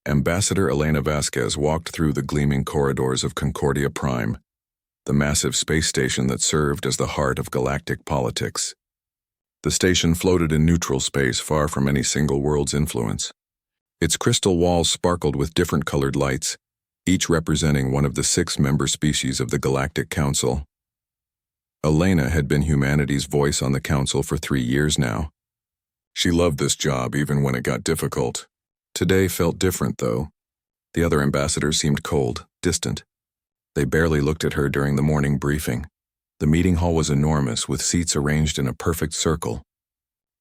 Ambassador Elena Vasquez walked through the gleaming corridors of Concordia Prime, the massive space station that served as the heart of galactic politics. The station floated in neutral space far from any single world's influence. Its crystal walls sparkled with different colored lights, each representing one of the 6 member species of the Galactic Council. Elena had been humanity's voice on the Council for 3 years now. She loved this job even when it got difficult. Today felt different, though. The other ambassadors seemed cold, distant. They barely looked at her during the morning briefing. The meeting hall was enormous, with seats arranged in a perfect circle.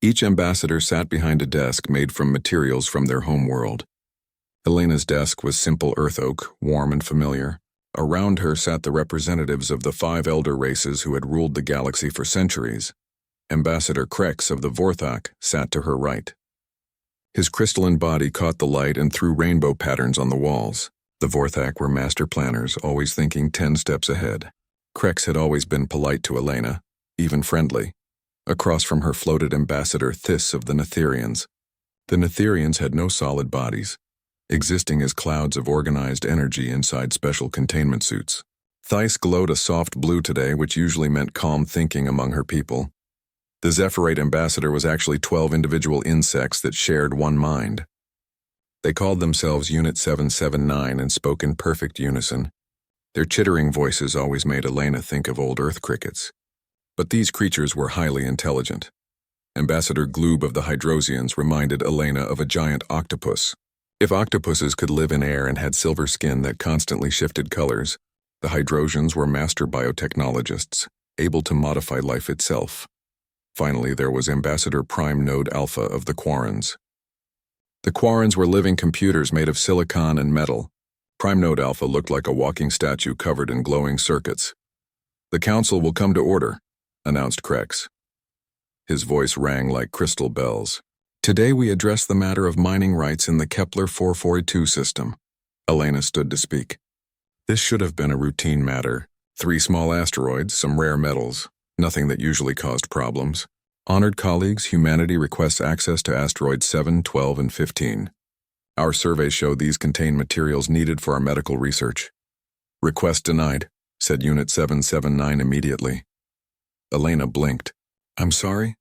Each ambassador sat behind a desk made from materials from their home world. Elena's desk was simple earth oak, warm and familiar. Around her sat the representatives of the 5 elder races who had ruled the galaxy for centuries. Ambassador Krex of the Vorthak sat to her right. His crystalline body caught the light and threw rainbow patterns on the walls. The Vorthak were master planners, always thinking 10 steps ahead. Krex had always been polite to Elena, even friendly. Across from her floated Ambassador Thys of the Netherians. The Netherians had no solid bodies, existing as clouds of organized energy inside special containment suits. Thys glowed a soft blue today, which usually meant calm thinking among her people. The Zephyrite ambassador was actually 12 individual insects that shared one mind. They called themselves Unit 779 and spoke in perfect unison. Their chittering voices always made Elena think of old Earth crickets. But these creatures were highly intelligent. Ambassador Gloob of the Hydrosians reminded Elena of a giant octopus. If octopuses could live in air and had silver skin that constantly shifted colors, the Hydrosians were master biotechnologists, able to modify life itself. Finally, there was Ambassador Prime Node Alpha of the Quarrens. The Quarrens were living computers made of silicon and metal. Prime Node Alpha looked like a walking statue covered in glowing circuits. "The Council will come to order," announced Krex. His voice rang like crystal bells. "Today we address the matter of mining rights in the Kepler 442 system." Elena stood to speak. This should have been a routine matter. 3 small asteroids, some rare metals. Nothing that usually caused problems. Honored colleagues, humanity requests access to asteroids 7, 12, and 15. Our surveys show these contain materials needed for our medical research. "Request denied," said Unit 779 immediately. Elena blinked. "I'm sorry?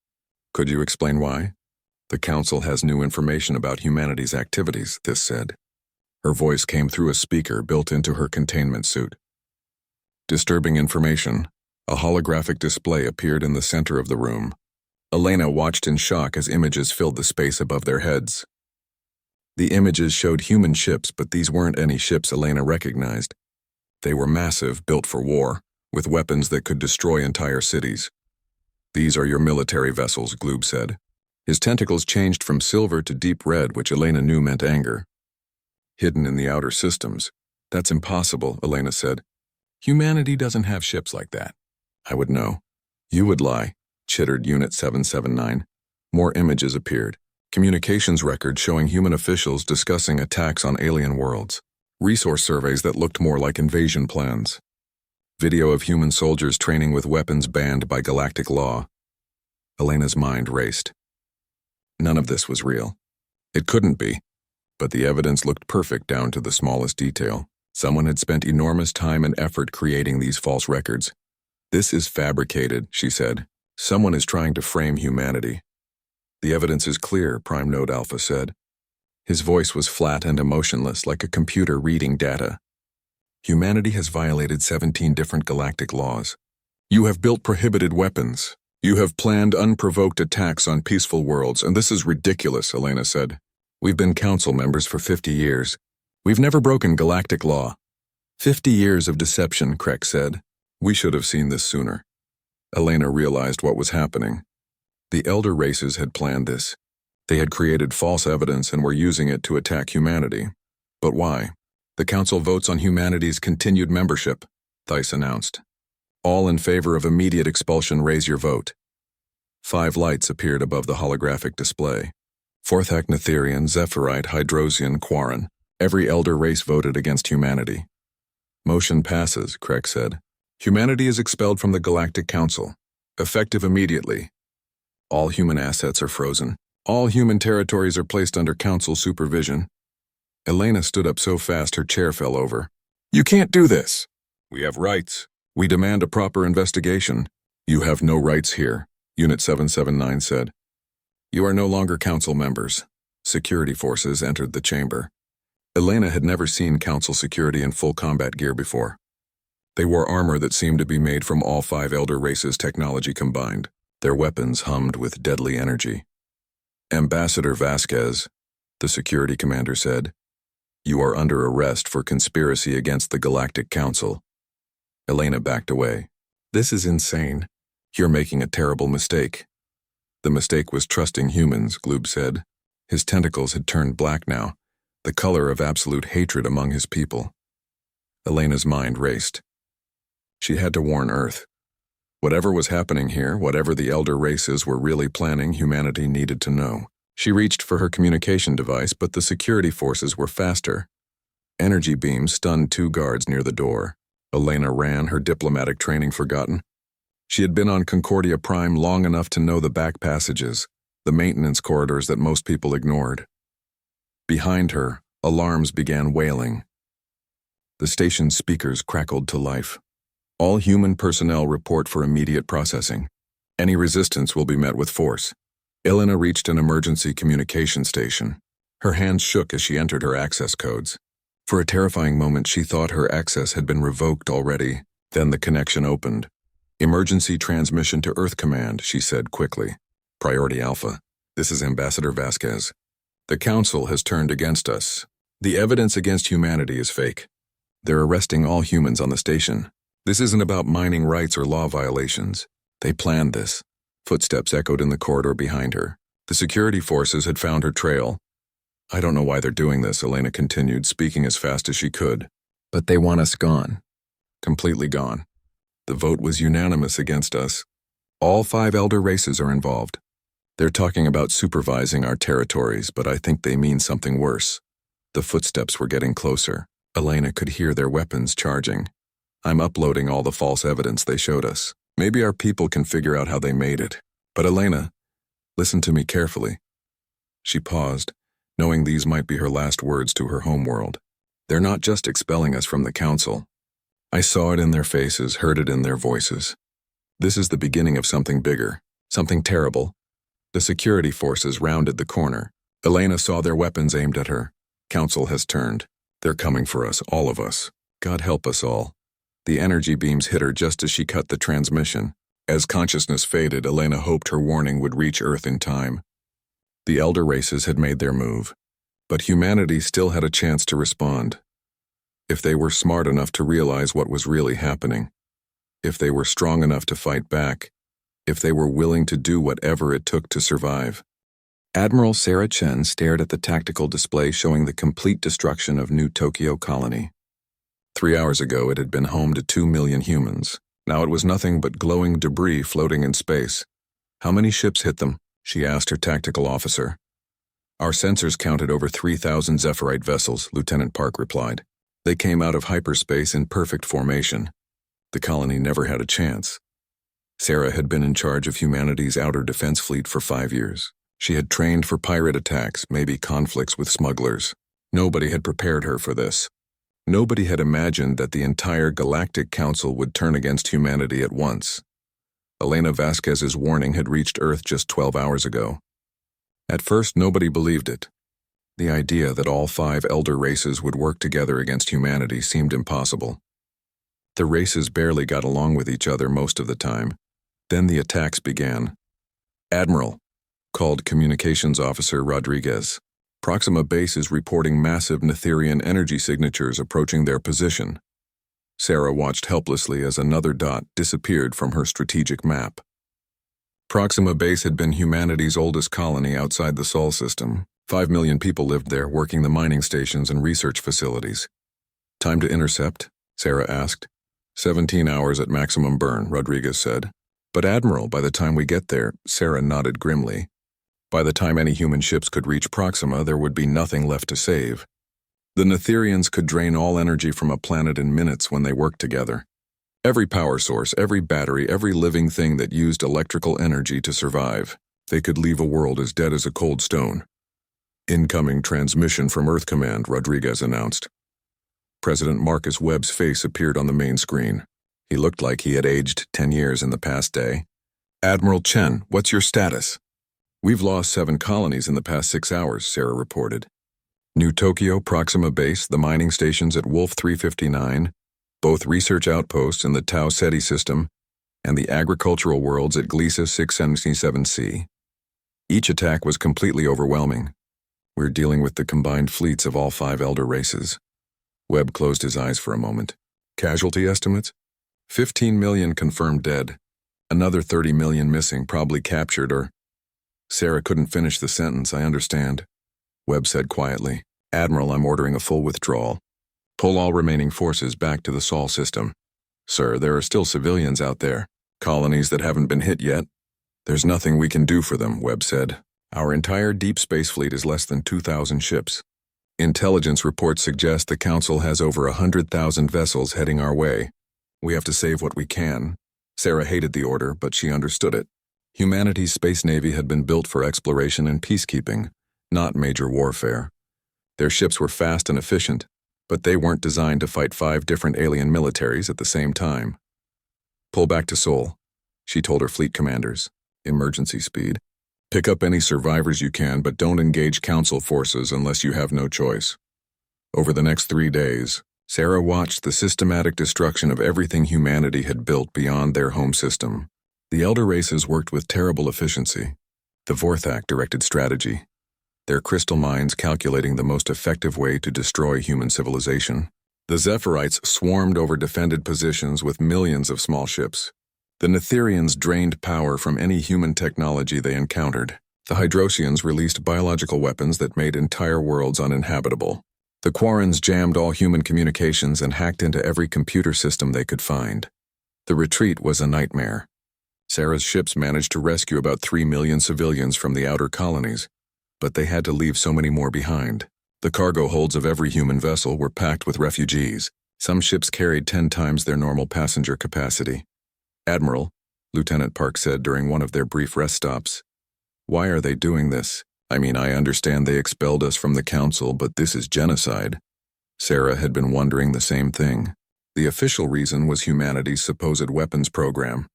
Could you explain why?" "The Council has new information about humanity's activities," Thys said. Her voice came through a speaker built into her containment suit. Disturbing information. A holographic display appeared in the center of the room. Elena watched in shock as images filled the space above their heads. The images showed human ships, but these weren't any ships Elena recognized. They were massive, built for war, with weapons that could destroy entire cities. "These are your military vessels," Gloob said. His tentacles changed from silver to deep red, which Elena knew meant anger. "Hidden in the outer systems. That's impossible," Elena said. "Humanity doesn't have ships like that." "I would know." "You would lie," chittered Unit 779. More images appeared. Communications records showing human officials discussing attacks on alien worlds. Resource surveys that looked more like invasion plans. Video of human soldiers training with weapons banned by galactic law. Elena's mind raced. None of this was real. It couldn't be. But the evidence looked perfect down to the smallest detail. Someone had spent enormous time and effort creating these false records. "This is fabricated," she said. "Someone is trying to frame humanity." "The evidence is clear," Prime Node Alpha said. His voice was flat and emotionless, like a computer reading data. "Humanity has violated 17 different galactic laws. You have built prohibited weapons. You have planned unprovoked attacks on peaceful worlds, and this is ridiculous," Elena said. "We've been council members for 50 years. We've never broken galactic law." 50 years of deception," Krex said. "We should have seen this sooner." Elena realized what was happening. The elder races had planned this. They had created false evidence and were using it to attack humanity. But why? "The Council votes on humanity's continued membership," Thys announced. "All in favor of immediate expulsion, raise your vote." 5 lights appeared above the holographic display. Vorthak, Netherian, Zephyrite, Hydrosian, Quarren. Every elder race voted against humanity. "Motion passes," Krex said. "Humanity is expelled from the Galactic Council. Effective immediately. All human assets are frozen. All human territories are placed under Council supervision." Elena stood up so fast her chair fell over. You can't do this. We have rights. We demand a proper investigation. You have no rights here, Unit 779 said. You are no longer council members. Security forces entered the chamber. Elena had never seen council security in full combat gear before. They wore armor that seemed to be made from all 5 elder races' technology combined. Their weapons hummed with deadly energy. Ambassador Vasquez, the security commander said, you are under arrest for conspiracy against the Galactic Council. Elena backed away. This is insane. You're making a terrible mistake. The mistake was trusting humans, Gloob said. His tentacles had turned black now, the color of absolute hatred among his people. Elena's mind raced. She had to warn Earth. Whatever was happening here, whatever the elder races were really planning, humanity needed to know. She reached for her communication device, but the security forces were faster. Energy beams stunned 2 guards near the door. Elena ran, her diplomatic training forgotten. She had been on Concordia Prime long enough to know the back passages, the maintenance corridors that most people ignored. Behind her, alarms began wailing. The station's speakers crackled to life. All human personnel report for immediate processing. Any resistance will be met with force. Elena reached an emergency communication station. Her hands shook as she entered her access codes. For a terrifying moment, she thought her access had been revoked already. Then the connection opened. Emergency transmission to Earth Command, she said quickly. Priority Alpha. This is Ambassador Vasquez. The Council has turned against us. The evidence against humanity is fake. They're arresting all humans on the station. This isn't about mining rights or law violations. They planned this. Footsteps echoed in the corridor behind her. The security forces had found her trail. I don't know why they're doing this, Elena continued, speaking as fast as she could. But they want us gone. Completely gone. The vote was unanimous against us. All 5 elder races are involved. They're talking about supervising our territories, but I think they mean something worse. The footsteps were getting closer. Elena could hear their weapons charging. I'm uploading all the false evidence they showed us. Maybe our people can figure out how they made it. But Elena, listen to me carefully. She paused, knowing these might be her last words to her homeworld. They're not just expelling us from the council. I saw it in their faces, heard it in their voices. This is the beginning of something bigger, something terrible. The security forces rounded the corner. Elena saw their weapons aimed at her. Council has turned. They're coming for us, all of us. God help us all. The energy beams hit her just as she cut the transmission. As consciousness faded, Elena hoped her warning would reach Earth in time. The elder races had made their move, but humanity still had a chance to respond. If they were smart enough to realize what was really happening, if they were strong enough to fight back, if they were willing to do whatever it took to survive. Admiral Sarah Chen stared at the tactical display showing the complete destruction of New Tokyo Colony. 3 hours ago, it had been home to 2 million humans. Now it was nothing but glowing debris floating in space. How many ships hit them? She asked her tactical officer. Our sensors counted over 3,000 Zephyrite vessels, Lieutenant Park replied. They came out of hyperspace in perfect formation. The colony never had a chance. Sarah had been in charge of humanity's outer defense fleet for 5 years. She had trained for pirate attacks, maybe conflicts with smugglers. Nobody had prepared her for this. Nobody had imagined that the entire Galactic Council would turn against humanity at once. Elena Vasquez's warning had reached Earth just 12 hours ago. At first, nobody believed it. The idea that all 5 elder races would work together against humanity seemed impossible. The races barely got along with each other most of the time. Then the attacks began. Admiral, called Communications Officer Rodriguez. Proxima Base is reporting massive Netherian energy signatures approaching their position. Sarah watched helplessly as another dot disappeared from her strategic map. Proxima Base had been humanity's oldest colony outside the Sol system. 5 million people lived there, working the mining stations and research facilities. Time to intercept? Sarah asked. 17 hours at maximum burn, Rodriguez said. But Admiral, by the time we get there, Sarah nodded grimly. By the time any human ships could reach Proxima, there would be nothing left to save. The Netherians could drain all energy from a planet in minutes when they worked together. Every power source, every battery, every living thing that used electrical energy to survive. They could leave a world as dead as a cold stone. Incoming transmission from Earth Command, Rodriguez announced. President Marcus Webb's face appeared on the main screen. He looked like he had aged 10 years in the past day. Admiral Chen, what's your status? We've lost 7 colonies in the past 6 hours, Sarah reported. New Tokyo Proxima Base, the mining stations at Wolf 359, both research outposts in the Tau Ceti system, and the agricultural worlds at Gliesa 677C. Each attack was completely overwhelming. We're dealing with the combined fleets of all 5 elder races. Webb closed his eyes for a moment. Casualty estimates? 15 million confirmed dead. Another 30 million missing, probably captured or... Sarah couldn't finish the sentence, I understand. Webb said quietly. Admiral, I'm ordering a full withdrawal. Pull all remaining forces back to the Sol system. Sir, there are still civilians out there. Colonies that haven't been hit yet. There's nothing we can do for them, Webb said. Our entire deep space fleet is less than 2,000 ships. Intelligence reports suggest the Council has over 100,000 vessels heading our way. We have to save what we can. Sarah hated the order, but she understood it. Humanity's space navy had been built for exploration and peacekeeping, not major warfare. Their ships were fast and efficient, but they weren't designed to fight 5 different alien militaries at the same time. Pull back to Seoul, she told her fleet commanders. Emergency speed. Pick up any survivors you can, but don't engage Council forces unless you have no choice. Over the next 3 days, Sarah watched the systematic destruction of everything humanity had built beyond their home system. The elder races worked with terrible efficiency. The Vorthak directed strategy, their crystal minds calculating the most effective way to destroy human civilization. The Zephyrite swarmed over defended positions with millions of small ships. The Netherians drained power from any human technology they encountered. The Hydrosians released biological weapons that made entire worlds uninhabitable. The Quarrens jammed all human communications and hacked into every computer system they could find. The retreat was a nightmare. Sarah's ships managed to rescue about 3 million civilians from the outer colonies, but they had to leave so many more behind. The cargo holds of every human vessel were packed with refugees. Some ships carried 10 times their normal passenger capacity. Admiral, Lieutenant Park said during one of their brief rest stops. Why are they doing this? I mean, I understand they expelled us from the Council, but this is genocide. Sarah had been wondering the same thing. The official reason was humanity's supposed weapons program,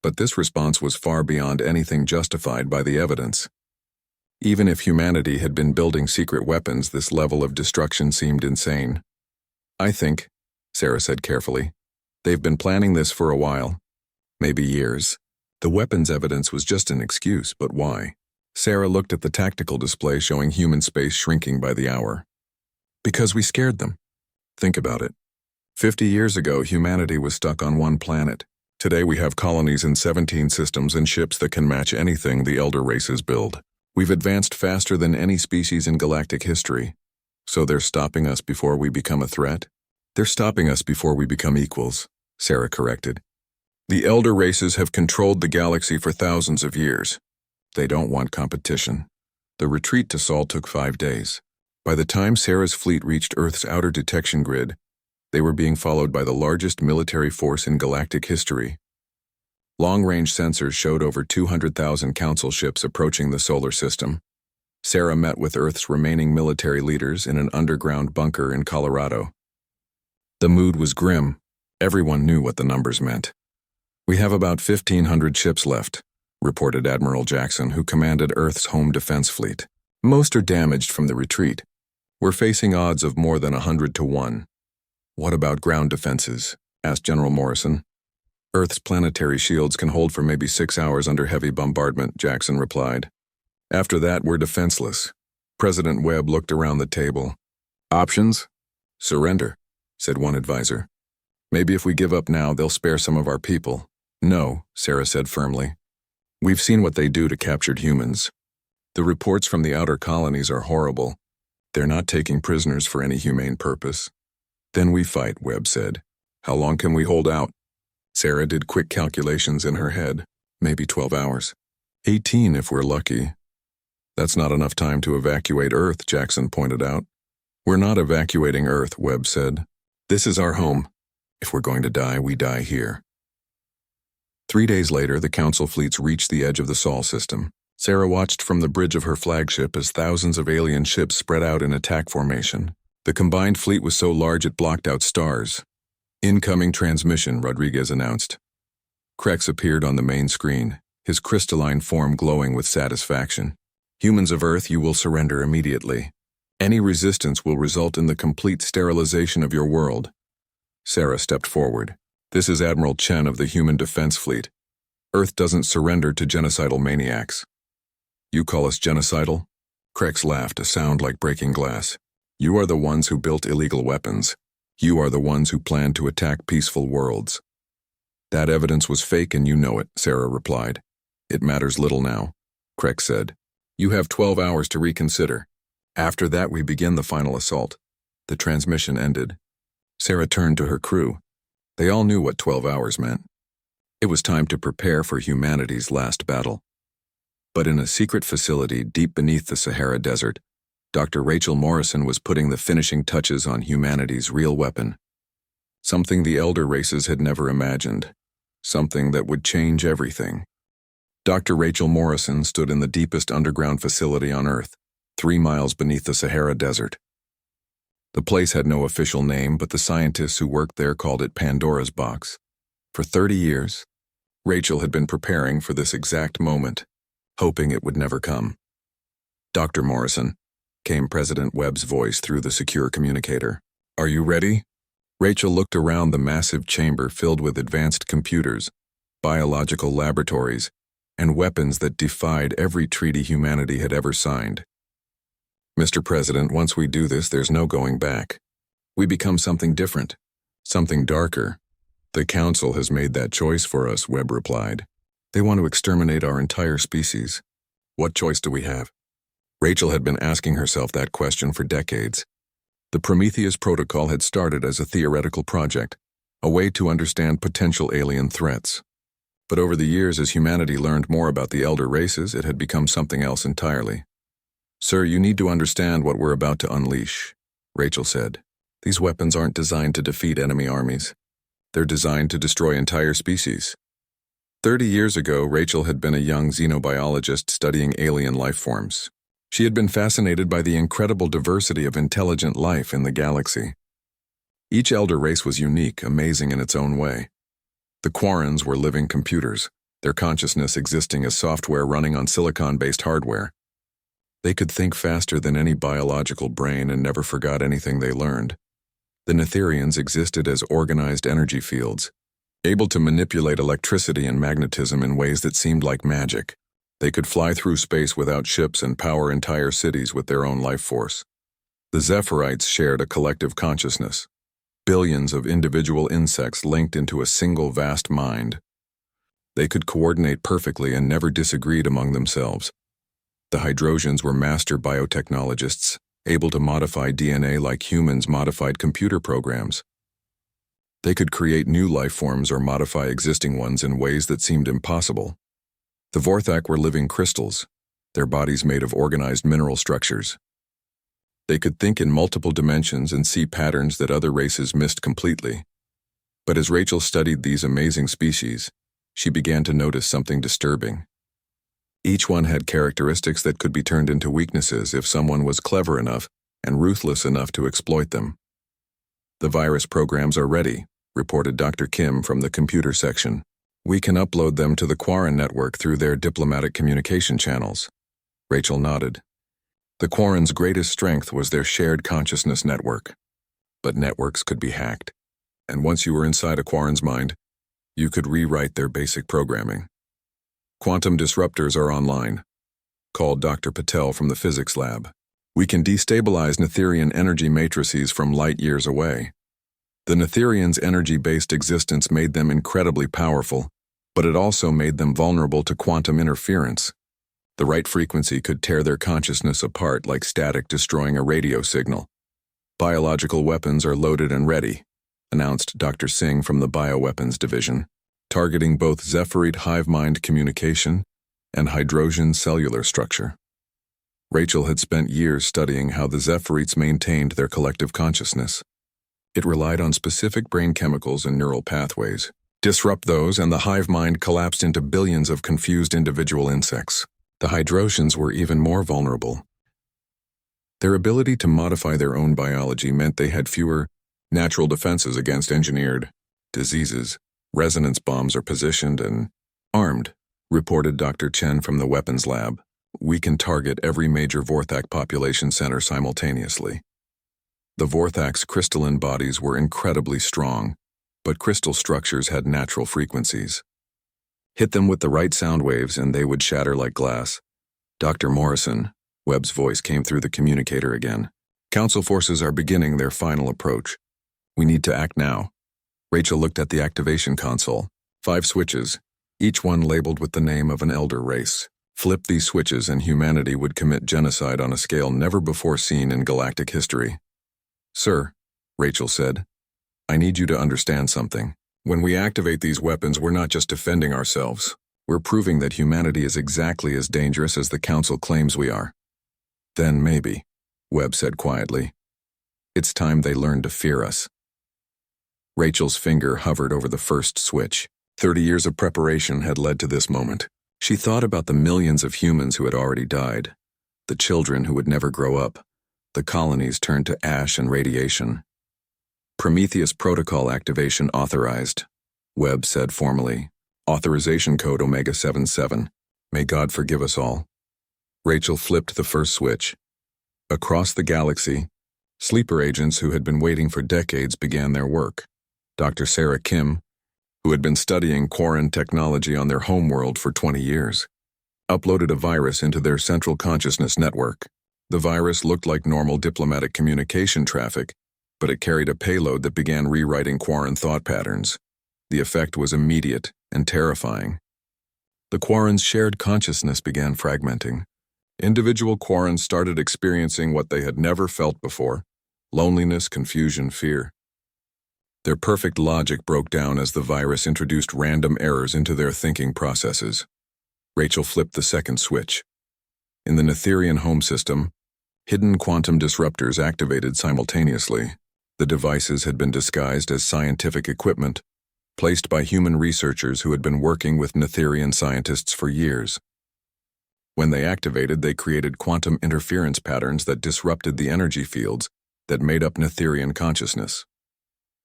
but this response was far beyond anything justified by the evidence. Even if humanity had been building secret weapons, this level of destruction seemed insane. I think, Sarah said carefully, they've been planning this for a while. Maybe years. The weapons evidence was just an excuse, but why? Sarah looked at the tactical display showing human space shrinking by the hour. Because we scared them. Think about it. 50 years ago, humanity was stuck on one planet. Today we have colonies in 17 systems and ships that can match anything the elder races build. We've advanced faster than any species in galactic history. So they're stopping us before we become a threat? They're stopping us before we become equals, Sarah corrected. The elder races have controlled the galaxy for thousands of years. They don't want competition. The retreat to Sol took 5 days. By the time Sarah's fleet reached Earth's outer detection grid, they were being followed by the largest military force in galactic history. Long-range sensors showed over 200,000 Council ships approaching the solar system. Sarah met with Earth's remaining military leaders in an underground bunker in Colorado. The mood was grim. Everyone knew what the numbers meant. We have about 1,500 ships left, reported Admiral Jackson, who commanded Earth's home defense fleet. Most are damaged from the retreat. We're facing odds of more than 100 to 1. What about ground defenses? Asked General Morrison. Earth's planetary shields can hold for maybe 6 hours under heavy bombardment, Jackson replied. After that, we're defenseless. President Webb looked around the table. Options? Surrender, said one advisor. Maybe if we give up now, they'll spare some of our people. No, Sarah said firmly. We've seen what they do to captured humans. The reports from the outer colonies are horrible. They're not taking prisoners for any humane purpose. Then we fight, Webb said. How long can we hold out? Sarah did quick calculations in her head. Maybe 12 hours. 18 if we're lucky. That's not enough time to evacuate Earth, Jackson pointed out. We're not evacuating Earth, Webb said. This is our home. If we're going to die, we die here. 3 days later, the Council fleets reached the edge of the Sol system. Sarah watched from the bridge of her flagship as thousands of alien ships spread out in attack formation. The combined fleet was so large it blocked out stars. "Incoming transmission," Rodriguez announced. Krex appeared on the main screen, his crystalline form glowing with satisfaction. "Humans of Earth, you will surrender immediately. Any resistance will result in the complete sterilization of your world." Sarah stepped forward. "This is Admiral Chen of the Human Defense Fleet. Earth doesn't surrender to genocidal maniacs." "You call us genocidal?" Krex laughed, a sound like breaking glass. "You are the ones who built illegal weapons. You are the ones who planned to attack peaceful worlds." "That evidence was fake and you know it," Sarah replied. "It matters little now," Krex said. "You have 12 hours to reconsider. After that we begin the final assault." The transmission ended. Sarah turned to her crew. They all knew what 12 hours meant. It was time to prepare for humanity's last battle. But in a secret facility deep beneath the Sahara Desert, Dr. Rachel Morrison was putting the finishing touches on humanity's real weapon. Something the elder races had never imagined. Something that would change everything. Dr. Rachel Morrison stood in the deepest underground facility on Earth, 3 miles beneath the Sahara Desert. The place had no official name, but the scientists who worked there called it Pandora's Box. For 30 years, Rachel had been preparing for this exact moment, hoping it would never come. "Dr. Morrison," came President Webb's voice through the secure communicator. "Are you ready?" Rachel looked around the massive chamber filled with advanced computers, biological laboratories, and weapons that defied every treaty humanity had ever signed. "Mr. President, once we do this, there's no going back. We become something different, something darker. The Council has made that choice for us," Webb replied. "They want to exterminate our entire species. What choice do we have?" Rachel had been asking herself that question for decades. The Prometheus Protocol had started as a theoretical project, a way to understand potential alien threats. But over the years, as humanity learned more about the elder races, it had become something else entirely. "Sir, you need to understand what we're about to unleash," Rachel said. "These weapons aren't designed to defeat enemy armies. They're designed to destroy entire species." 30 years ago, Rachel had been a young xenobiologist studying alien life forms. She had been fascinated by the incredible diversity of intelligent life in the galaxy. Each elder race was unique, amazing in its own way. The Quarrens were living computers, their consciousness existing as software running on silicon-based hardware. They could think faster than any biological brain and never forgot anything they learned. The Netherians existed as organized energy fields, able to manipulate electricity and magnetism in ways that seemed like magic. They could fly through space without ships and power entire cities with their own life force. The Zephyrites shared a collective consciousness, billions of individual insects linked into a single vast mind. They could coordinate perfectly and never disagreed among themselves. The Hydrosians were master biotechnologists, able to modify DNA like humans modified computer programs. They could create new life forms or modify existing ones in ways that seemed impossible. The Vorthak were living crystals, their bodies made of organized mineral structures. They could think in multiple dimensions and see patterns that other races missed completely. But as Rachel studied these amazing species, she began to notice something disturbing. Each one had characteristics that could be turned into weaknesses if someone was clever enough and ruthless enough to exploit them. "The virus programs are ready," reported Dr. Kim from the computer section. "We can upload them to the Quarren network through their diplomatic communication channels." Rachel nodded. The Quarren's greatest strength was their shared consciousness network. But networks could be hacked. And once you were inside a Quarren's mind, you could rewrite their basic programming. "Quantum disruptors are online," called Dr. Patel from the physics lab. "We can destabilize Netherian energy matrices from light years away." The Netherians' energy-based existence made them incredibly powerful, but it also made them vulnerable to quantum interference. The right frequency could tear their consciousness apart like static destroying a radio signal. "Biological weapons are loaded and ready," announced Dr. Singh from the Bioweapons Division, targeting both Zephyrite hive mind communication and Hydrosian cellular structure. Rachel had spent years studying how the Zephirites maintained their collective consciousness. It relied on specific brain chemicals and neural pathways. Disrupt those and the hive mind collapsed into billions of confused individual insects. The Hydrotians were even more vulnerable. Their ability to modify their own biology meant they had fewer natural defenses against engineered diseases. Resonance bombs are positioned and armed, reported Dr. Chen from the weapons lab. We can target every major Vorthak population center simultaneously. The Vorthak's crystalline bodies were incredibly strong, but crystal structures had natural frequencies. Hit them with the right sound waves and they would shatter like glass. Dr. Morrison, Webb's voice came through the communicator again. Council forces are beginning their final approach. We need to act now. Rachel looked at the activation console. 5 switches, each one labeled with the name of an elder race. Flip these switches and humanity would commit genocide on a scale never before seen in galactic history. Sir, Rachel said, I need you to understand something. When we activate these weapons, we're not just defending ourselves. We're proving that humanity is exactly as dangerous as the Council claims we are. Then maybe, Webb said quietly, it's time they learn to fear us. Rachel's finger hovered over the first switch. 30 years of preparation had led to this moment. She thought about the millions of humans who had already died, the children who would never grow up, the colonies turned to ash and radiation. Prometheus Protocol activation authorized, Webb said formally. Authorization code Omega-77. May God forgive us all. Rachel flipped the first switch. Across the galaxy, sleeper agents who had been waiting for decades began their work. Dr. Sarah Kim, who had been studying Quarren technology on their homeworld for 20 years, uploaded a virus into their central consciousness network. The virus looked like normal diplomatic communication traffic, but it carried a payload that began rewriting Quarren thought patterns. The effect was immediate and terrifying. The Quarren's shared consciousness began fragmenting. Individual Quarrens started experiencing what they had never felt before: loneliness, confusion, fear. Their perfect logic broke down as the virus introduced random errors into their thinking processes. Rachel flipped the second switch. In the Netherian home system, hidden quantum disruptors activated simultaneously. The devices had been disguised as scientific equipment, placed by human researchers who had been working with Netherian scientists for years. When they activated, they created quantum interference patterns that disrupted the energy fields that made up Netherian consciousness.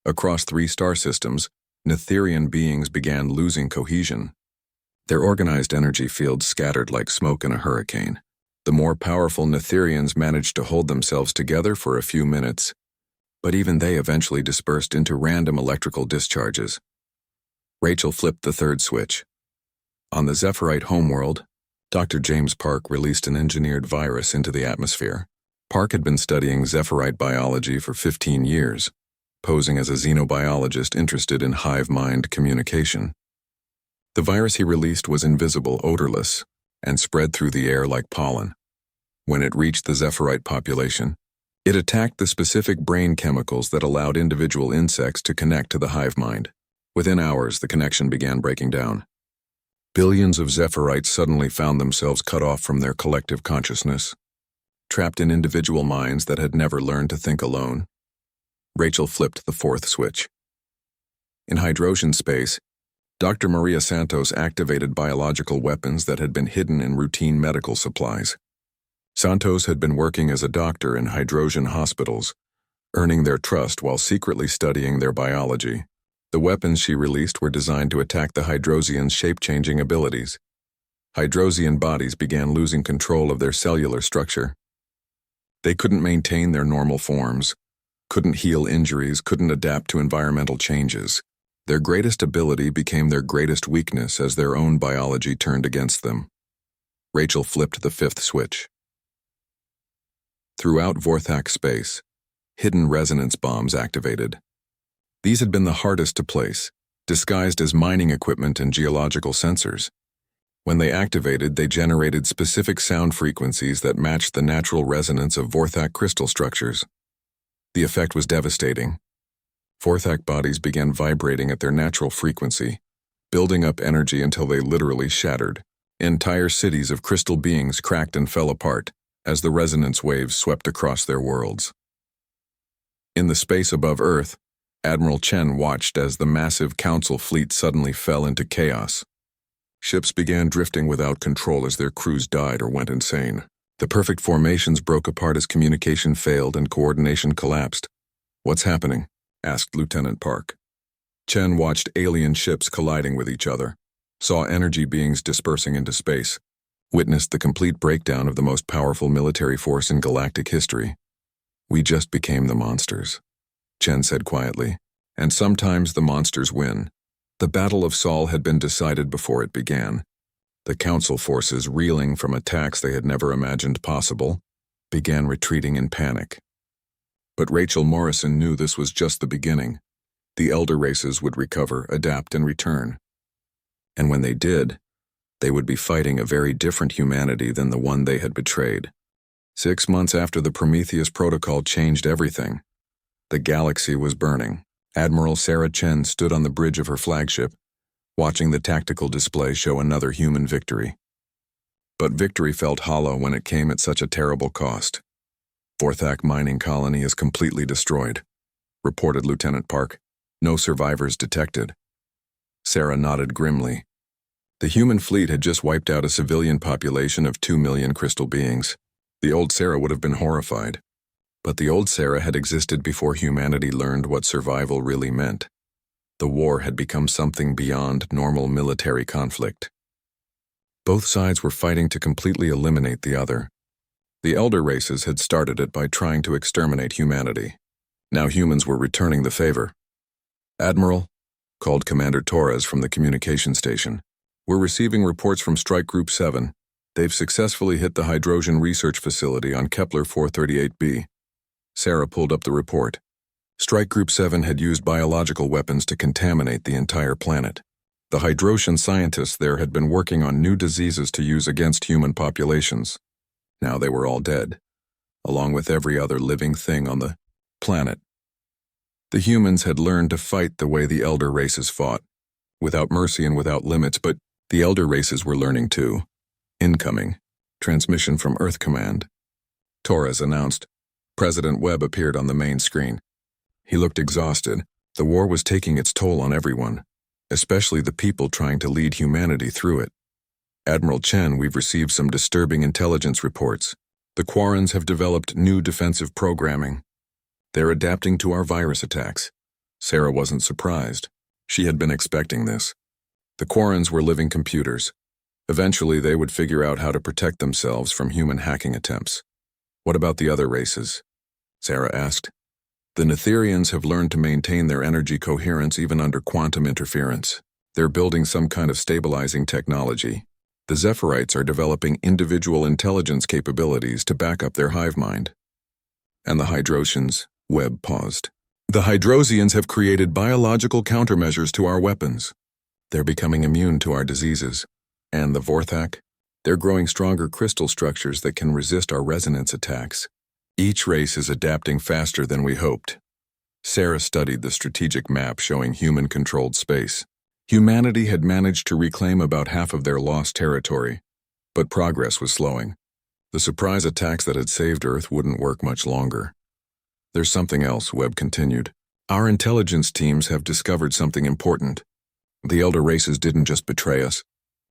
Across 3 star systems, Netherian beings began losing cohesion. Their organized energy fields scattered like smoke in a hurricane. The more powerful Netherians managed to hold themselves together for a few minutes, but even they eventually dispersed into random electrical discharges. Rachel flipped the third switch. On the Zephyrite homeworld, Dr. James Park released an engineered virus into the atmosphere. Park had been studying Zephyrite biology for 15 years, posing as a xenobiologist interested in hive mind communication. The virus he released was invisible, odorless, and spread through the air like pollen. When it reached the Zephyrite population, it attacked the specific brain chemicals that allowed individual insects to connect to the hive mind. Within hours, the connection began breaking down. Billions of Zephyrites suddenly found themselves cut off from their collective consciousness, trapped in individual minds that had never learned to think alone. Rachel flipped the fourth switch. In Hydrotian space, Dr. Maria Santos activated biological weapons that had been hidden in routine medical supplies. Santos had been working as a doctor in Hydrotian hospitals, earning their trust while secretly studying their biology. The weapons she released were designed to attack the Hydrosians' shape-changing abilities. Hydrosian bodies began losing control of their cellular structure. They couldn't maintain their normal forms, couldn't heal injuries, couldn't adapt to environmental changes. Their greatest ability became their greatest weakness as their own biology turned against them. Rachel flipped the fifth switch. Throughout Vorthak space, hidden resonance bombs activated. These had been the hardest to place, disguised as mining equipment and geological sensors. When they activated, they generated specific sound frequencies that matched the natural resonance of Vorthak crystal structures. The effect was devastating. Vorthak bodies began vibrating at their natural frequency, building up energy until they literally shattered. Entire cities of crystal beings cracked and fell apart as the resonance waves swept across their worlds. In the space above Earth, Admiral Chen watched as the massive council fleet suddenly fell into chaos. Ships began drifting without control as their crews died or went insane. The perfect formations broke apart as communication failed and coordination collapsed. "What's happening?" asked Lieutenant Park. Chen watched alien ships colliding with each other, saw energy beings dispersing into space, witnessed the complete breakdown of the most powerful military force in galactic history. "We just became the monsters," Chen said quietly, "and sometimes the monsters win." The Battle of Sol had been decided before it began. The Council forces, reeling from attacks they had never imagined possible, began retreating in panic. But Rachel Morrison knew this was just the beginning. The elder races would recover, adapt, and return. And when they did, they would be fighting a very different humanity than the one they had betrayed. 6 months after the Prometheus Protocol changed everything, the galaxy was burning. Admiral Sarah Chen stood on the bridge of her flagship, watching the tactical display show another human victory. But victory felt hollow when it came at such a terrible cost. "Vorthak mining colony is completely destroyed," reported Lieutenant Park. "No survivors detected." Sarah nodded grimly. The human fleet had just wiped out a civilian population of 2 million crystal beings. The old Sarah would have been horrified. But the old Sarah had existed before humanity learned what survival really meant. The war had become something beyond normal military conflict. Both sides were fighting to completely eliminate the other. The elder races had started it by trying to exterminate humanity. Now humans were returning the favor. "Admiral," called Commander Torres from the communication station, "we're receiving reports from Strike Group 7. They've successfully hit the hydrogen research facility on Kepler 438b. Sarah pulled up the report. Strike Group 7 had used biological weapons to contaminate the entire planet. The hydrogen scientists there had been working on new diseases to use against human populations. Now they were all dead, along with every other living thing on the planet. The humans had learned to fight the way the elder races fought, without mercy and without limits, but the elder races were learning too. "Incoming. Transmission from Earth Command," Torres announced. President Webb appeared on the main screen. He looked exhausted. The war was taking its toll on everyone, especially the people trying to lead humanity through it. "Admiral Chen, we've received some disturbing intelligence reports. The Quarrens have developed new defensive programming. They're adapting to our virus attacks." Sarah wasn't surprised. She had been expecting this. The Quarrens were living computers. Eventually, they would figure out how to protect themselves from human hacking attempts. "What about the other races?" Sarah asked. "The Netherians have learned to maintain their energy coherence even under quantum interference. They're building some kind of stabilizing technology. The Zephirites are developing individual intelligence capabilities to back up their hive mind." "And the Hydrosians?" Webb paused. "The Hydrosians have created biological countermeasures to our weapons. They're becoming immune to our diseases. And the Vorthak? They're growing stronger crystal structures that can resist our resonance attacks. Each race is adapting faster than we hoped." Sarah studied the strategic map showing human-controlled space. Humanity had managed to reclaim about half of their lost territory, but progress was slowing. The surprise attacks that had saved Earth wouldn't work much longer. "There's something else," Webb continued. "Our intelligence teams have discovered something important. The elder races didn't just betray us.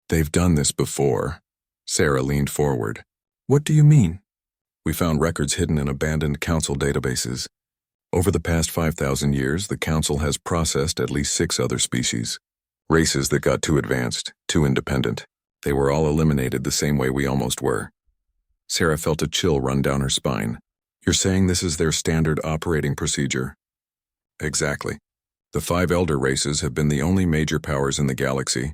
They've done this before." Sarah leaned forward. "What do you mean?" "We found records hidden in abandoned council databases. Over the past 5,000 years, the council has processed at least 6 other species. Races that got too advanced, too independent. They were all eliminated the same way we almost were." Sarah felt a chill run down her spine. "You're saying this is their standard operating procedure?" "Exactly. The 5 elder races have been the only major powers in the galaxy,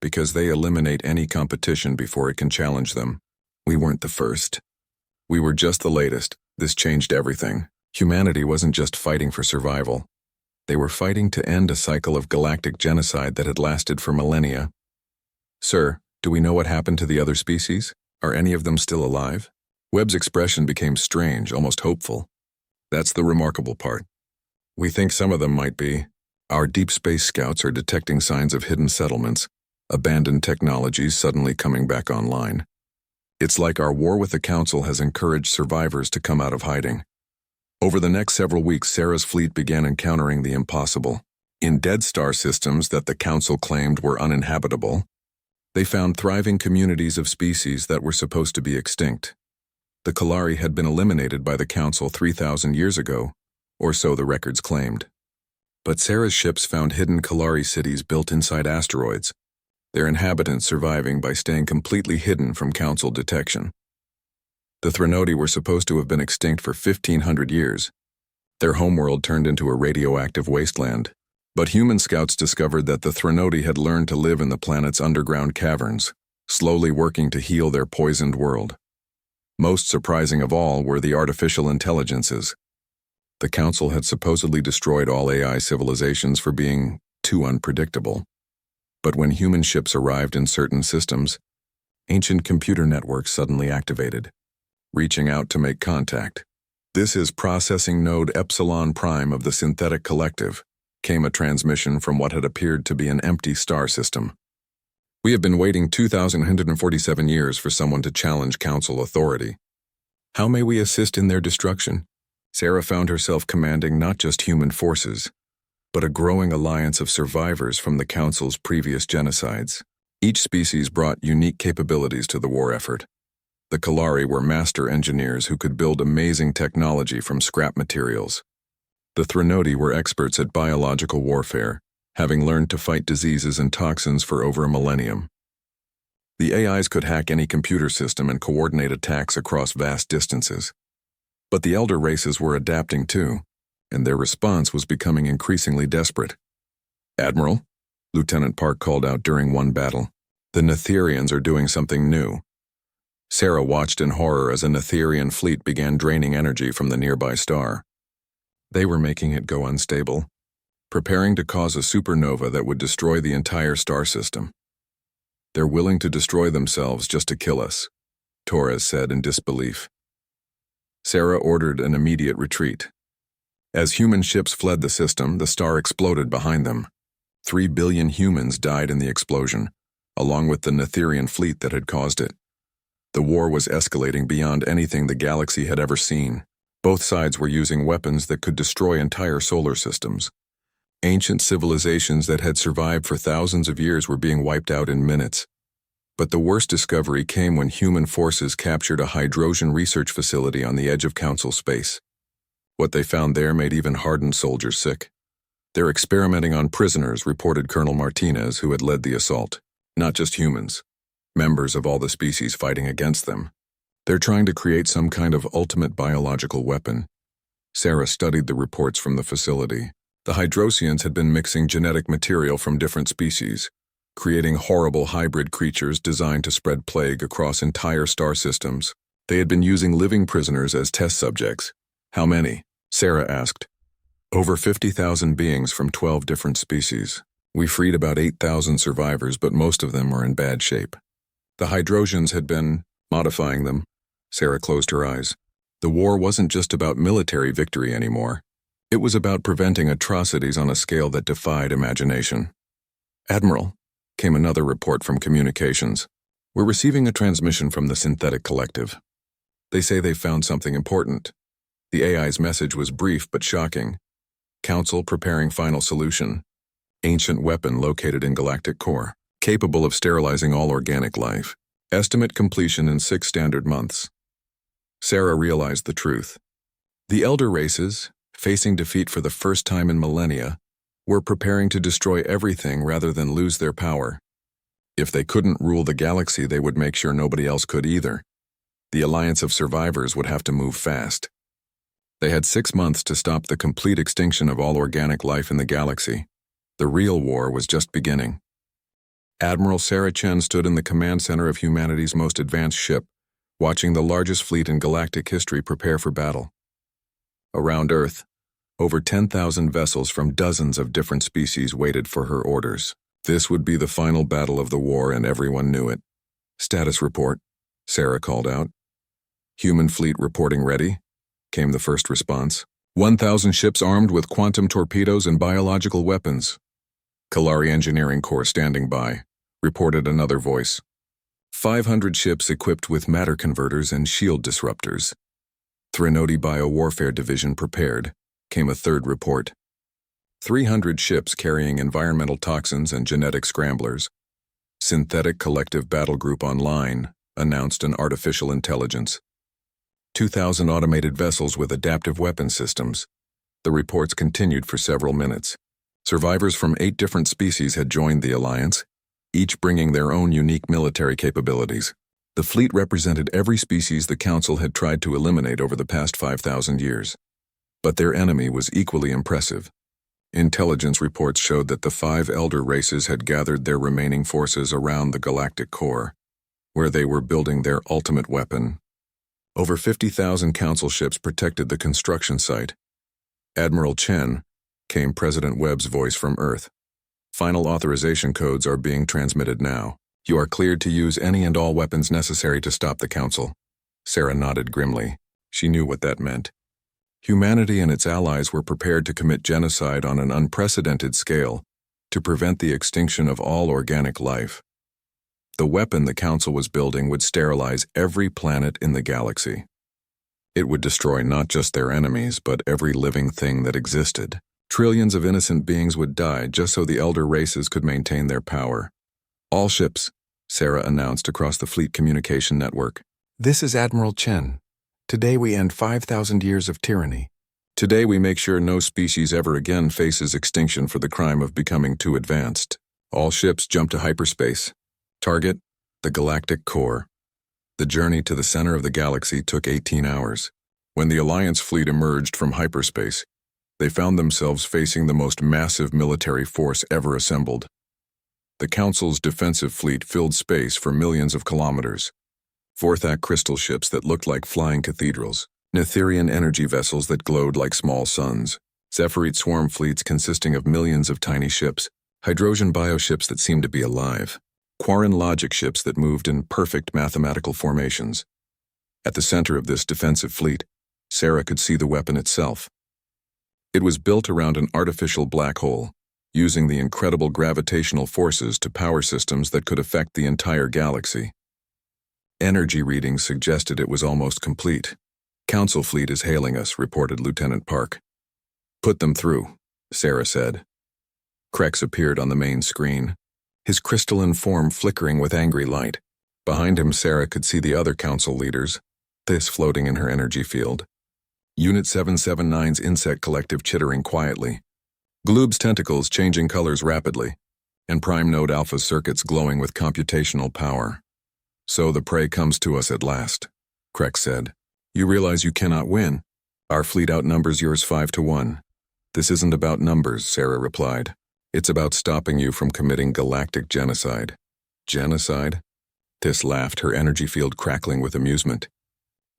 because they eliminate any competition before it can challenge them. We weren't the first. We were just the latest. This changed everything. Humanity wasn't just fighting for survival. They were fighting to end a cycle of galactic genocide that had lasted for millennia." "Sir, do we know what happened to the other species? Are any of them still alive?" Webb's expression became strange, almost hopeful. "That's the remarkable part. We think some of them might be. Our deep space scouts are detecting signs of hidden settlements, abandoned technologies suddenly coming back online. It's like our war with the Council has encouraged survivors to come out of hiding." Over the next several weeks, Sarah's fleet began encountering the impossible. In dead star systems that the Council claimed were uninhabitable, They found thriving communities of species that were supposed to be extinct. The Kalari had been eliminated by the Council 3,000 years ago, or so the records claimed. But Sarah's ships found hidden Kalari cities built inside asteroids, their inhabitants surviving by staying completely hidden from Council detection. The Threnodi were supposed to have been extinct for 1,500 years. Their homeworld turned into a radioactive wasteland. But human scouts discovered that the Threnodi had learned to live in the planet's underground caverns, slowly working to heal their poisoned world. Most surprising of all were the artificial intelligences. The Council had supposedly destroyed all AI civilizations for being too unpredictable. But when human ships arrived in certain systems, ancient computer networks suddenly activated, reaching out to make contact. "This is processing node Epsilon Prime of the Synthetic Collective," came a transmission from what had appeared to be an empty star system. "We have been waiting 2,147 years for someone to challenge Council authority. How may we assist in their destruction?" Sarah found herself commanding not just human forces, but a growing alliance of survivors from the Council's previous genocides. Each species brought unique capabilities to the war effort. The Kalari were master engineers who could build amazing technology from scrap materials. The Threnodi were experts at biological warfare, having learned to fight diseases and toxins for over a millennium. The AIs could hack any computer system and coordinate attacks across vast distances. But the elder races were adapting too, and their response was becoming increasingly desperate. "Admiral," Lieutenant Park called out during one battle, "the Netherians are doing something new." Sarah watched in horror as a Netherian fleet began draining energy from the nearby star. They were making it go unstable, preparing to cause a supernova that would destroy the entire star system. "They're willing to destroy themselves just to kill us," Torres said in disbelief. Sarah ordered an immediate retreat. As human ships fled the system, the star exploded behind them. 3 billion humans died in the explosion, along with the Netherian fleet that had caused it. The war was escalating beyond anything the galaxy had ever seen. Both sides were using weapons that could destroy entire solar systems. Ancient civilizations that had survived for thousands of years were being wiped out in minutes. But the worst discovery came when human forces captured a hydrogen research facility on the edge of Council space. What they found there made even hardened soldiers sick. "They're experimenting on prisoners," reported Colonel Martinez, who had led the assault. "Not just humans, members of all the species fighting against them. They're trying to create some kind of ultimate biological weapon." Sarah studied the reports from the facility. The Hydrosians had been mixing genetic material from different species, creating horrible hybrid creatures designed to spread plague across entire star systems. They had been using living prisoners as test subjects. "How many?" Sarah asked. "Over 50,000 beings from 12 different species. We freed about 8,000 survivors, but most of them are in bad shape. The Hydrosians had been modifying them." Sarah closed her eyes. The war wasn't just about military victory anymore. It was about preventing atrocities on a scale that defied imagination. "Admiral," came another report from communications. "We're receiving a transmission from the Synthetic Collective. They say they found something important." The AI's message was brief but shocking. "Council preparing final solution. Ancient weapon located in galactic core, capable of sterilizing all organic life. Estimate completion in 6 standard months." Sarah realized the truth. The elder races, facing defeat for the first time in millennia, were preparing to destroy everything rather than lose their power. If they couldn't rule the galaxy, they would make sure nobody else could either. The alliance of survivors would have to move fast. They had 6 months to stop the complete extinction of all organic life in the galaxy. The real war was just beginning. Admiral Sarah Chen stood in the command center of humanity's most advanced ship, watching the largest fleet in galactic history prepare for battle. Around Earth, over 10,000 vessels from dozens of different species waited for her orders. This would be the final battle of the war, and everyone knew it. "Status report," Sarah called out. "Human fleet reporting ready," came the first response. 1,000 ships armed with quantum torpedoes and biological weapons. "Kalari Engineering Corps standing by," reported another voice. 500 ships equipped with matter converters and shield disruptors. "Threnodi Biowarfare Division prepared," came a third report. 300 ships carrying environmental toxins and genetic scramblers. Synthetic Collective Battle Group Online announced an artificial intelligence. 2,000 automated vessels with adaptive weapon systems. The reports continued for several minutes. Survivors from 8 different species had joined the alliance, each bringing their own unique military capabilities. The fleet represented every species the Council had tried to eliminate over the past 5,000 years. But their enemy was equally impressive. Intelligence reports showed that the 5 elder races had gathered their remaining forces around the galactic core, where they were building their ultimate weapon. Over 50,000 Council ships protected the construction site. Admiral Chen, came President Webb's voice from Earth. Final authorization codes are being transmitted now. You are cleared to use any and all weapons necessary to stop the Council. Sarah nodded grimly. She knew what that meant. Humanity and its allies were prepared to commit genocide on an unprecedented scale to prevent the extinction of all organic life. The weapon the Council was building would sterilize every planet in the galaxy. It would destroy not just their enemies, but every living thing that existed. Trillions of innocent beings would die just so the elder races could maintain their power. All ships, Sarah announced across the fleet communication network. This is Admiral Chen. Today we end 5,000 years of tyranny. Today we make sure no species ever again faces extinction for the crime of becoming too advanced. All ships jump to hyperspace. Target, the galactic core. The journey to the center of the galaxy took 18 hours. When the Alliance fleet emerged from hyperspace, they found themselves facing the most massive military force ever assembled. The Council's defensive fleet filled space for millions of kilometers. Vorthak crystal ships that looked like flying cathedrals, Netherian energy vessels that glowed like small suns, Zephyrite swarm fleets consisting of millions of tiny ships, Hydrogen bioships that seemed to be alive, Quarren logic ships that moved in perfect mathematical formations. At the center of this defensive fleet, Sarah could see the weapon itself. It was built around an artificial black hole, using the incredible gravitational forces to power systems that could affect the entire galaxy. Energy readings suggested it was almost complete. Council fleet is hailing us, reported Lieutenant Park. Put them through, Sarah said. Krex appeared on the main screen, his crystalline form flickering with angry light. Behind him, Sarah could see the other Council leaders, this floating in her energy field. Unit 779's insect collective chittering quietly. Gloob's tentacles changing colors rapidly, and Prime Node Alpha's circuits glowing with computational power. So the prey comes to us at last, Krex said. You realize you cannot win. Our fleet outnumbers yours 5-1. This isn't about numbers, Sarah replied. It's about stopping you from committing galactic genocide. Genocide? Tis laughed, her energy field crackling with amusement.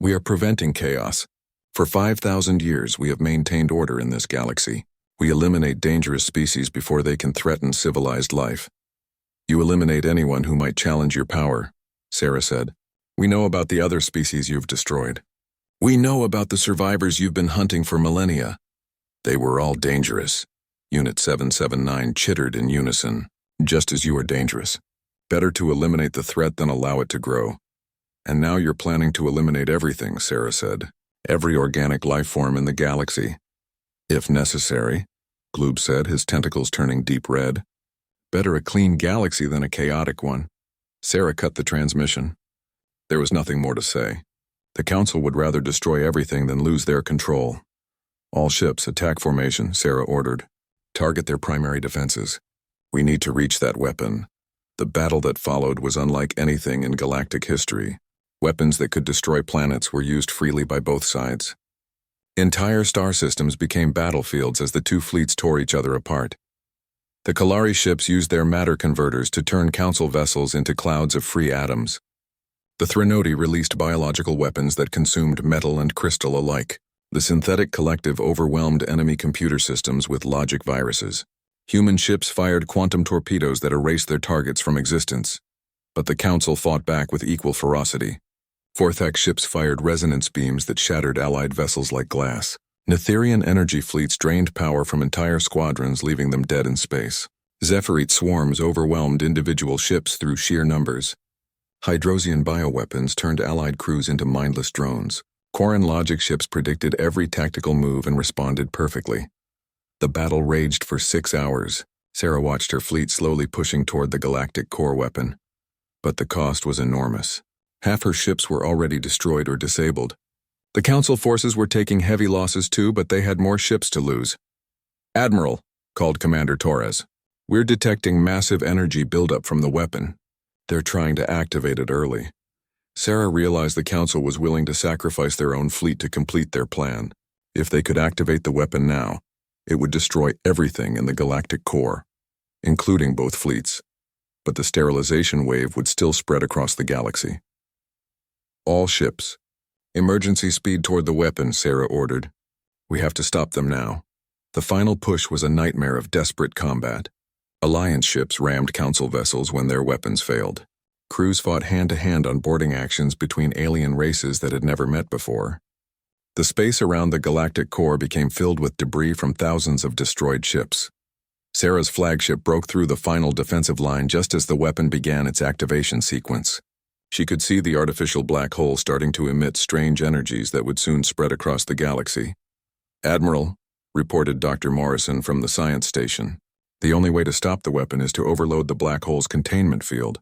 We are preventing chaos. For 5,000 years, we have maintained order in this galaxy. We eliminate dangerous species before they can threaten civilized life. You eliminate anyone who might challenge your power, Sarah said. We know about the other species you've destroyed. We know about the survivors you've been hunting for millennia. They were all dangerous. Unit 779 chittered in unison. Just as you are dangerous. Better to eliminate the threat than allow it to grow. And now you're planning to eliminate everything, Sarah said. Every organic life form in the galaxy. If necessary, Gloob said, his tentacles turning deep red. Better a clean galaxy than a chaotic one. Sarah cut the transmission. There was nothing more to say. The Council would rather destroy everything than lose their control. All ships, attack formation, Sarah ordered. Target their primary defenses. We need to reach that weapon. The battle that followed was unlike anything in galactic history. Weapons that could destroy planets were used freely by both sides. Entire star systems became battlefields as the two fleets tore each other apart. The Kalari ships used their matter converters to turn Council vessels into clouds of free atoms. The Threnodi released biological weapons that consumed metal and crystal alike. The synthetic collective overwhelmed enemy computer systems with logic viruses. Human ships fired quantum torpedoes that erased their targets from existence. But the Council fought back with equal ferocity. Vorthak ships fired resonance beams that shattered allied vessels like glass. Netherian energy fleets drained power from entire squadrons, leaving them dead in space. Zephyrite swarms overwhelmed individual ships through sheer numbers. Hydrosian bioweapons turned allied crews into mindless drones. Quarren logic ships predicted every tactical move and responded perfectly. The battle raged for 6 hours, Sarah watched her fleet slowly pushing toward the galactic core weapon. But the cost was enormous. Half her ships were already destroyed or disabled. The Council forces were taking heavy losses too, but they had more ships to lose. "Admiral," called Commander Torres, "we're detecting massive energy buildup from the weapon. They're trying to activate it early." Sarah realized the Council was willing to sacrifice their own fleet to complete their plan. If they could activate the weapon now, it would destroy everything in the galactic core, including both fleets. But the sterilization wave would still spread across the galaxy. "All ships. Emergency speed toward the weapon," Sarah ordered. "We have to stop them now." The final push was a nightmare of desperate combat. Alliance ships rammed Council vessels when their weapons failed. Crews fought hand-to-hand on boarding actions between alien races that had never met before. The space around the galactic core became filled with debris from thousands of destroyed ships. Sarah's flagship broke through the final defensive line just as the weapon began its activation sequence. She could see the artificial black hole starting to emit strange energies that would soon spread across the galaxy. "Admiral," reported Dr. Morrison from the science station, "the only way to stop the weapon is to overload the black hole's containment field.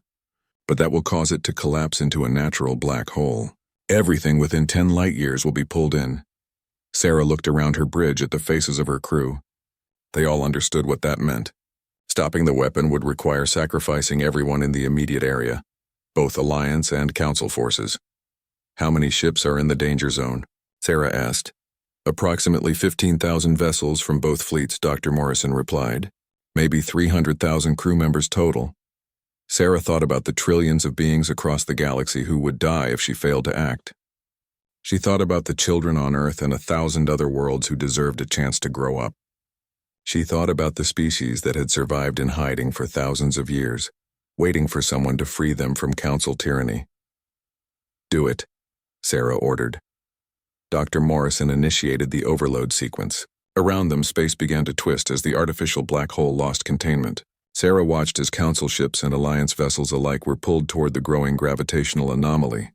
But that will cause it to collapse into a natural black hole. Everything within 10 light years will be pulled in." Sarah looked around her bridge at the faces of her crew. They all understood what that meant. Stopping the weapon would require sacrificing everyone in the immediate area, both Alliance and Council forces. "How many ships are in the danger zone?" Sarah asked. "Approximately 15,000 vessels from both fleets," Dr. Morrison replied. "Maybe 300,000 crew members total." Sarah thought about the trillions of beings across the galaxy who would die if she failed to act. She thought about the children on Earth and 1,000 other worlds who deserved a chance to grow up. She thought about the species that had survived in hiding for thousands of years, waiting for someone to free them from Council tyranny. "Do it," Sarah ordered. Dr. Morrison initiated the overload sequence. Around them, space began to twist as the artificial black hole lost containment. Sarah watched as Council ships and Alliance vessels alike were pulled toward the growing gravitational anomaly.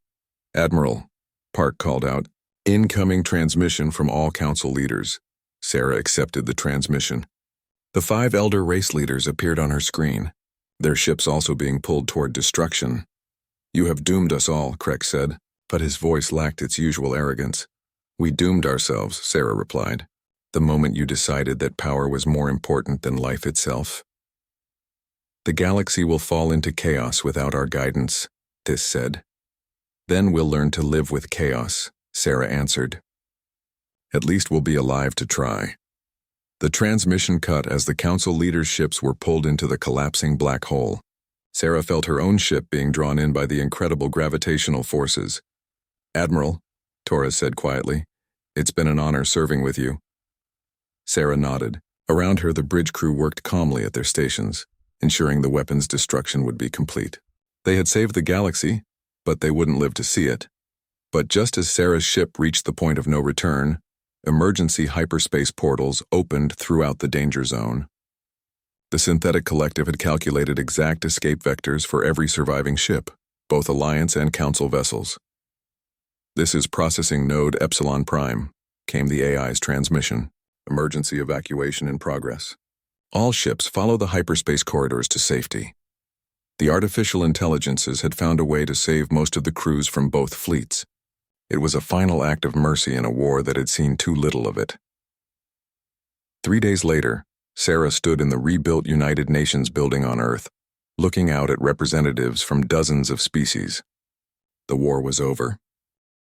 "Admiral," Park called out, "incoming transmission from all Council leaders." Sarah accepted the transmission. The 5 elder race leaders appeared on her screen, their ships also being pulled toward destruction. "You have doomed us all," Krek said, but his voice lacked its usual arrogance. "We doomed ourselves," Sarah replied, "the moment you decided that power was more important than life itself." "The galaxy will fall into chaos without our guidance," This said. "Then we'll learn to live with chaos," Sarah answered. "At least we'll be alive to try." The transmission cut as the Council leaders' ships were pulled into the collapsing black hole. Sarah felt her own ship being drawn in by the incredible gravitational forces. "Admiral," Torres said quietly, "it's been an honor serving with you." Sarah nodded. Around her, the bridge crew worked calmly at their stations, ensuring the weapon's destruction would be complete. They had saved the galaxy, but they wouldn't live to see it. But just as Sarah's ship reached the point of no return, emergency hyperspace portals opened throughout the danger zone. The synthetic collective had calculated exact escape vectors for every surviving ship, both Alliance and Council vessels. "This is processing node Epsilon Prime," came the AI's transmission. "Emergency evacuation in progress. All ships follow the hyperspace corridors to safety." The artificial intelligences had found a way to save most of the crews from both fleets. It was a final act of mercy in a war that had seen too little of it. 3 days later, Sarah stood in the rebuilt United Nations building on Earth, looking out at representatives from dozens of species. The war was over.